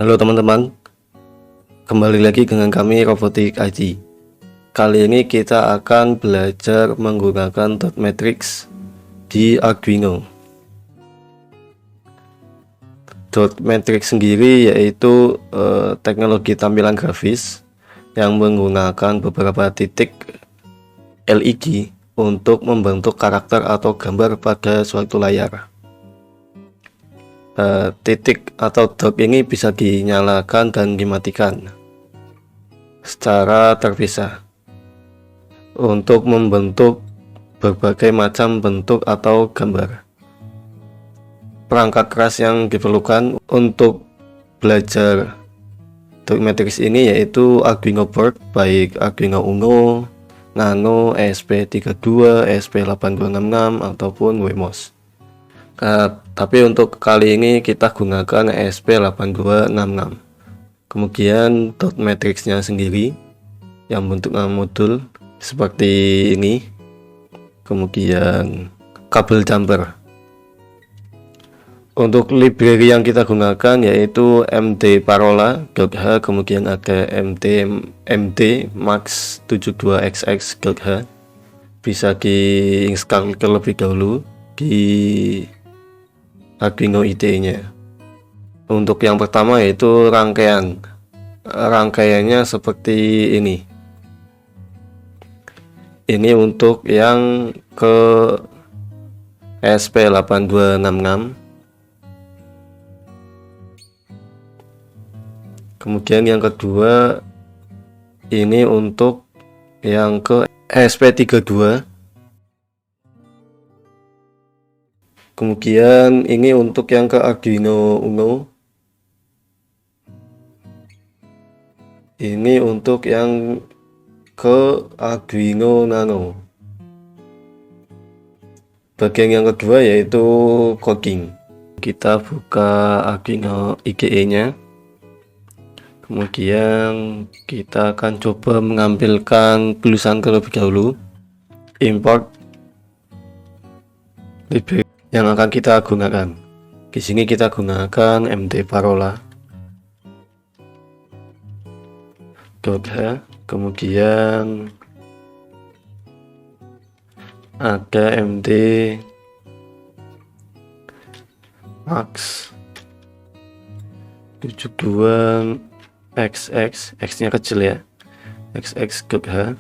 Halo teman-teman, kembali lagi dengan kami Robotik IT. Kali ini kita akan belajar menggunakan dot matrix di Arduino. Dot matrix sendiri yaitu teknologi tampilan grafis yang menggunakan beberapa titik LED untuk membentuk karakter atau gambar pada suatu layar. Titik atau dot ini bisa dinyalakan dan dimatikan secara terpisah untuk membentuk berbagai macam bentuk atau gambar. Perangkat keras yang diperlukan untuk belajar dot matrix ini yaitu Arduino board, baik Arduino Uno, Nano, ESP32, ESP8266 ataupun Wemos. Tapi untuk kali ini kita gunakan ESP8266. Kemudian dot matrixnya sendiri yang bentuknya modul seperti ini. Kemudian kabel jumper. Untuk library yang kita gunakan yaitu MD Parola .h, kemudian ada MD Max 72XX .h. Bisa diinstal terlebih dahulu di Arduino IDE-nya. Untuk yang pertama yaitu rangkaiannya seperti ini. Ini untuk yang ke ESP8266. Kemudian yang kedua ini untuk yang ke ESP32. Kemudian ini untuk yang ke Arduino Uno. Ini untuk yang ke Arduino Nano. Bagian yang kedua yaitu coding. Kita buka Arduino IDE-nya. Kemudian kita akan coba mengambilkan tulisan terlebih dahulu. Import library yang akan kita gunakan. Di sini kita gunakan MD Parola .h, kemudian ada MD Max 72XX, X-nya kecil ya, XX .h.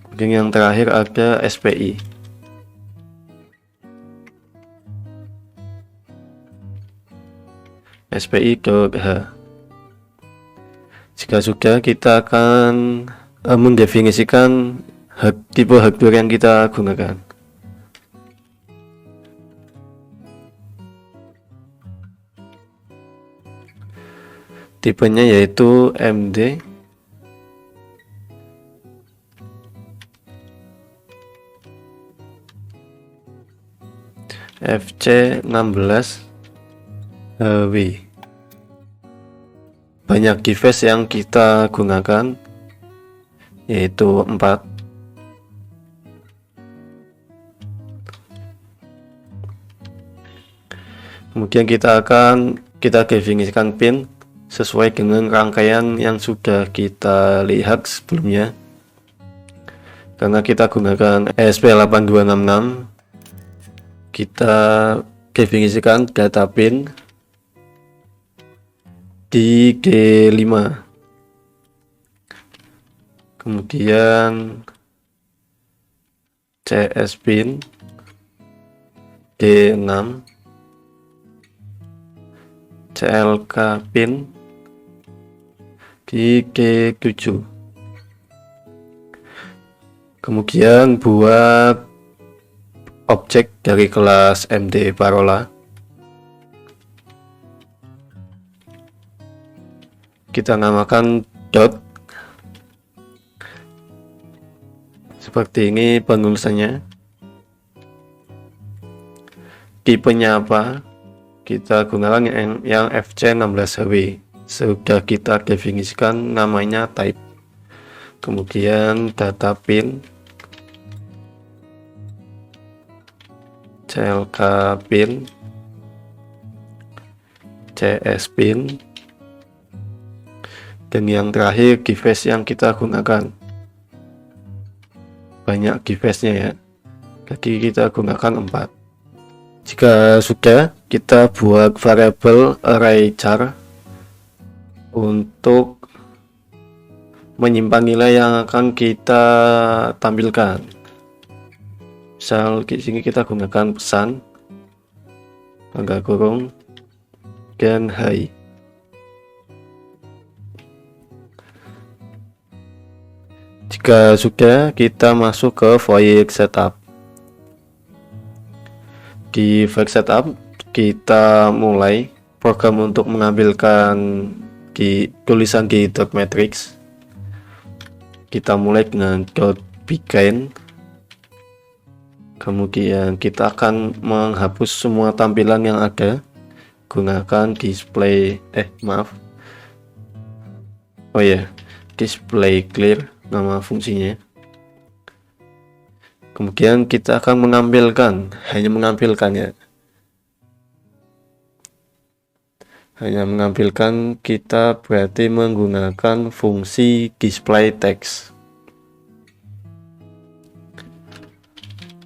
Kemudian yang terakhir ada SPI. SPI.h. Jika sudah, kita akan mendefinisikan tipe hardware yang kita gunakan. Tipenya yaitu MD FC16HW. Banyak device yang kita gunakan yaitu 4. Kemudian kita definisikan pin sesuai dengan rangkaian yang sudah kita lihat sebelumnya. Karena kita gunakan ESP8266, kita definisikan data pin di D5, kemudian CS pin D6, CLK pin di D7. Kemudian buat objek dari kelas MD Parola, kita namakan dot. Seperti ini penulisannya. Tipenya apa? Kita gunakan yang FC16HW. Sudah kita definisikan namanya type. Kemudian data pin, CLK pin, CS pin, Dan yang terakhir keyphrase yang kita gunakan. Banyak keyphrase-nya ya. Jadi kita gunakan 4. Jika sudah, kita buat variabel array char untuk menyimpan nilai yang akan kita tampilkan. Misal di sini kita gunakan pesan, tanda kurung, dan hai. Jika sudah, kita masuk ke void setup. Di void setup, kita mulai program untuk menampilkan tulisan di dot matrix. Kita mulai dengan dot begin. Kemudian kita akan menghapus semua tampilan yang ada. Gunakan display display clear nama fungsinya. Kemudian kita akan hanya menampilkan, kita berarti menggunakan fungsi display text.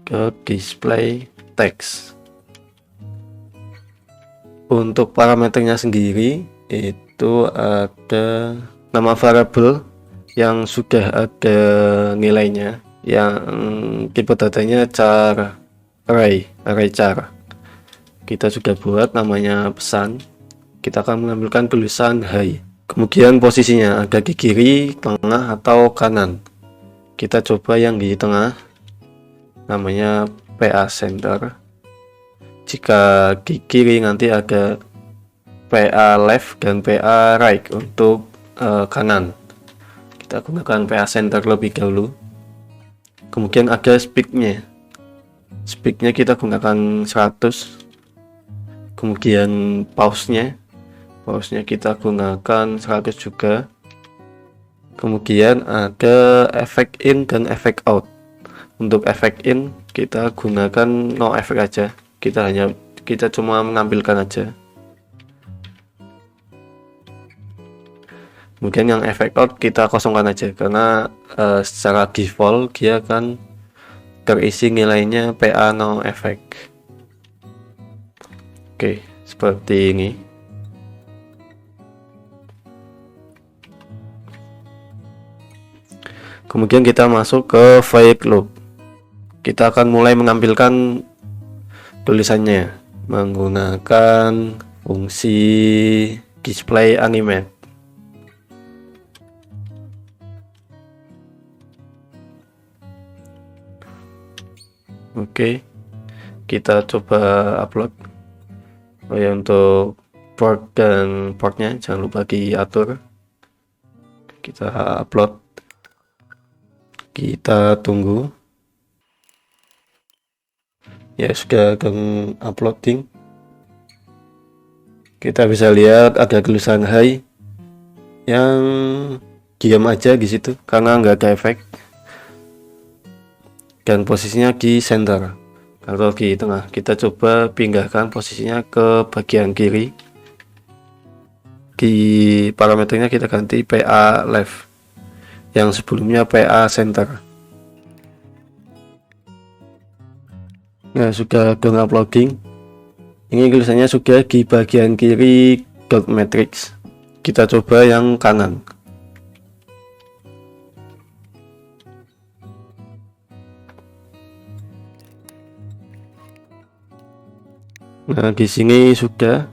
Ke display text. Untuk parameternya sendiri itu ada nama variabel yang sudah ada nilainya, yang tipe datanya char array char. Kita sudah buat namanya pesan. Kita akan menampilkan tulisan hai. Kemudian posisinya ada di kiri, tengah, atau kanan. Kita coba yang di tengah, namanya PA center. Jika di kiri nanti ada PA left dan PA right untuk kanan. Kita gunakan PA center lebih dahulu. Kemudian ada speednya kita gunakan 100. Kemudian pause-nya kita gunakan 100 juga. Kemudian ada efek in dan efek out. Untuk efek in kita gunakan no effect aja. Kita cuma menampilkan aja. Kemudian yang efek out kita kosongkan aja, karena secara default dia akan terisi nilainya PA no effect. Oke, seperti ini. Kemudian kita masuk ke void loop. Kita akan mulai menampilkan tulisannya menggunakan fungsi display animate. Oke, kita coba upload. Untuk port dan portnya jangan lupa diatur. Kita upload, kita tunggu. Ya, sudah akan uploading. Kita bisa lihat ada tulisan hai yang diam aja di situ karena nggak ada efek. Dan posisinya di center atau di tengah. Kita coba pindahkan posisinya ke bagian kiri. Di parameternya kita ganti PA left, yang sebelumnya PA center. Nah, sudah uploading. Ini tulisannya sudah di bagian kiri dot matrix. Kita coba yang kanan. Nah, di sini sudah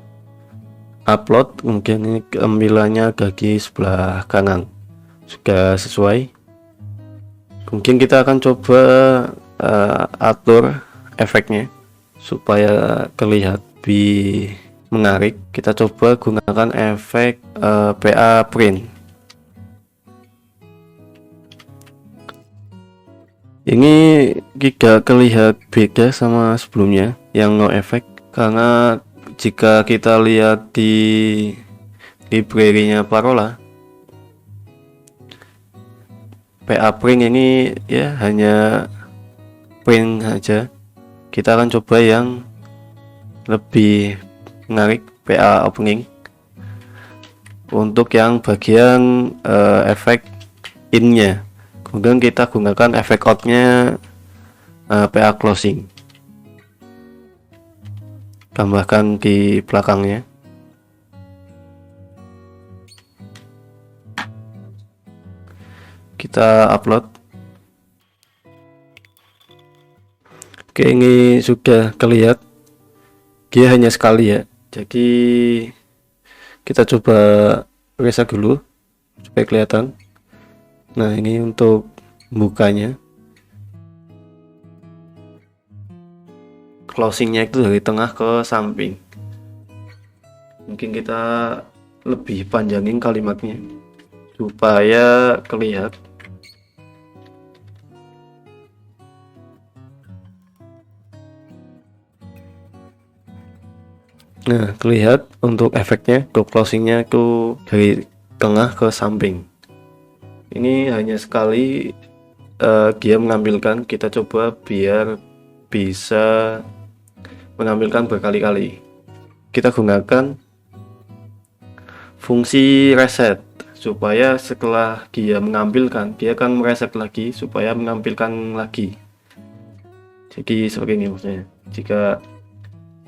upload. Kemudian ini keambilannya kaki sebelah kanan sudah sesuai. Kemudian kita akan coba atur efeknya supaya terlihat lebih menarik. Kita coba gunakan efek PA print. Ini tidak terlihat beda sama sebelumnya yang no effect, karena jika kita lihat di library-nya Parola, PA print ini ya hanya print aja. Kita akan coba yang lebih menarik, PA opening. untuk yang bagian efek in-nya. Kemudian kita gunakan efek out-nya PA closing, tambahkan di belakangnya. Kita upload. Oke, ini sudah kelihatan, dia hanya sekali ya, jadi kita coba reset dulu supaya kelihatan. Nah, ini untuk bukanya, closingnya itu dari tengah ke samping. Mungkin kita lebih panjangin kalimatnya supaya kelihatan. Nah, terlihat untuk efeknya, ke closingnya itu dari tengah ke samping. Ini hanya sekali dia mengambilkan. Kita coba biar bisa mengambilkan berkali-kali. Kita gunakan fungsi reset supaya setelah dia mengambilkan, dia akan mereset lagi supaya mengambilkan lagi. Jadi seperti ini maksudnya. Jika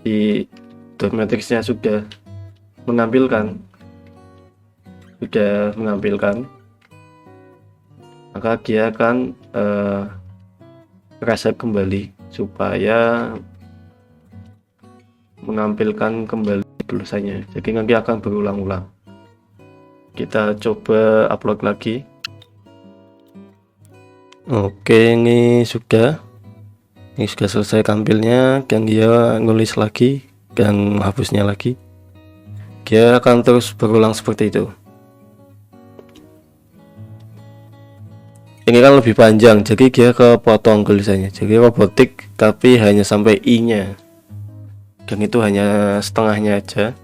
di dot matrixnya sudah mengambilkan, maka dia akan reset kembali supaya menampilkan kembali tulisannya. Jadi nanti akan berulang-ulang. Kita coba upload lagi. Oke, ini sudah selesai tampilnya, dan dia nulis lagi dan hapusnya lagi. Dia akan terus berulang seperti itu. Ini kan lebih panjang, jadi dia kepotong tulisannya. Jadi robotik tapi hanya sampai i-nya, dan itu hanya setengahnya aja,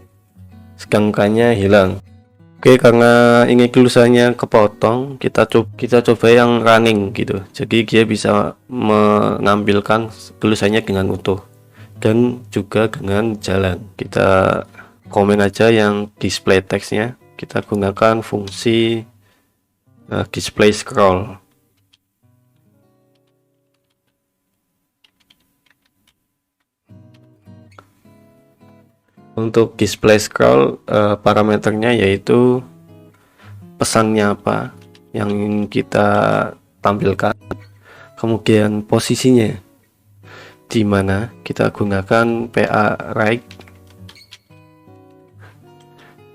sedangkannya hilang. Oke, karena ini tulisannya kepotong, kita coba yang running gitu. Jadi dia bisa menampilkan tulisannya dengan utuh dan juga dengan jalan. Kita komen aja yang display teksnya. Kita gunakan fungsi display scroll. Untuk display scroll, parameternya yaitu pesannya apa yang ingin kita tampilkan, kemudian posisinya di mana. Kita gunakan PA right,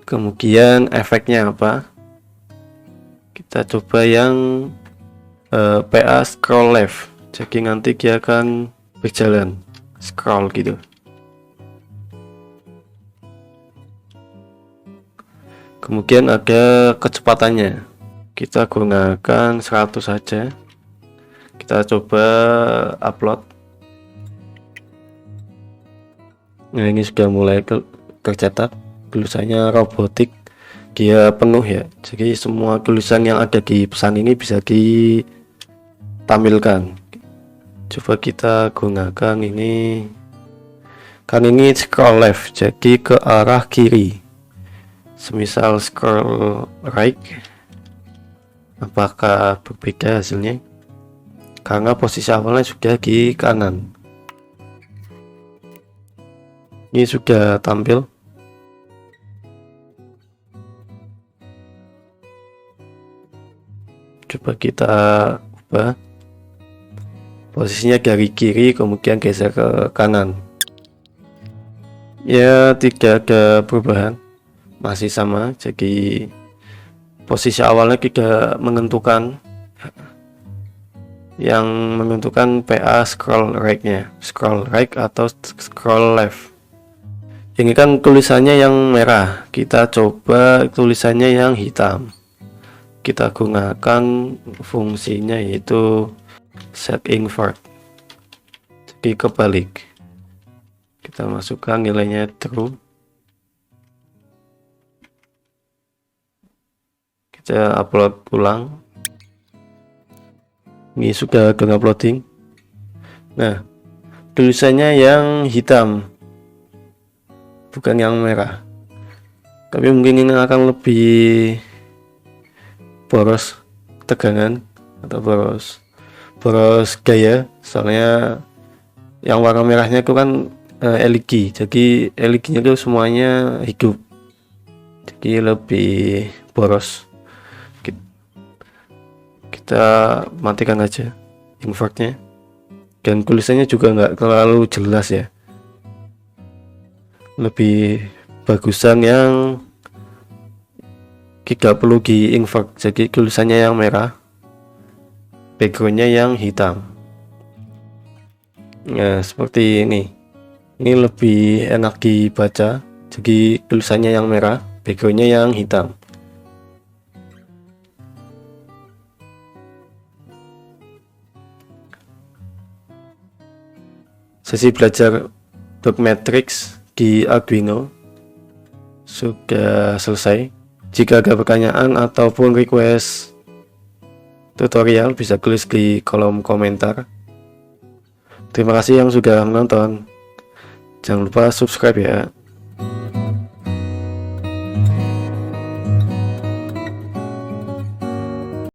kemudian efeknya apa, kita coba yang PA scroll left, jadi nanti dia akan berjalan scroll gitu. Kemudian ada kecepatannya, kita gunakan 100 saja. Kita coba upload. Nah, ini sudah mulai tercetak tulisannya robotik, dia penuh ya, jadi semua tulisan yang ada di pesan ini bisa ditampilkan. Coba kita gunakan ini, kan ini scroll left, jadi ke arah kiri. Semisal scroll right, apakah berbeda hasilnya? Karena posisi awalnya sudah di kanan. Ini sudah tampil. Coba kita ubah posisinya dari kiri, kemudian geser ke kanan. Ya, tidak ada perubahan, masih sama. Jadi posisi awalnya tidak menentukan, yang menentukan PA scroll right-nya, scroll right atau scroll left. Ini kan tulisannya yang merah, kita coba tulisannya yang hitam. Kita gunakan fungsinya yaitu set invert, jadi kebalik. Kita masukkan nilainya true. Kita upload ulang. Ini sudah uploading. Nah, tulisannya yang hitam, bukan yang merah. tapi mungkin ini akan lebih boros tegangan atau boros gaya, soalnya yang warna merahnya itu kan LED, jadi LED-nya itu semuanya hidup, jadi lebih boros. Kita matikan aja invertnya, dan tulisannya juga nggak terlalu jelas ya, lebih bagusan yang tidak perlu di invert, jadi tulisannya yang merah, backgroundnya yang hitam. Nah seperti ini lebih enak dibaca, jadi tulisannya yang merah, backgroundnya yang hitam. Sesi belajar dot matrix di Arduino sudah selesai. Jika ada pertanyaan ataupun request tutorial, bisa tulis di kolom komentar. Terima kasih yang sudah menonton. Jangan lupa subscribe ya.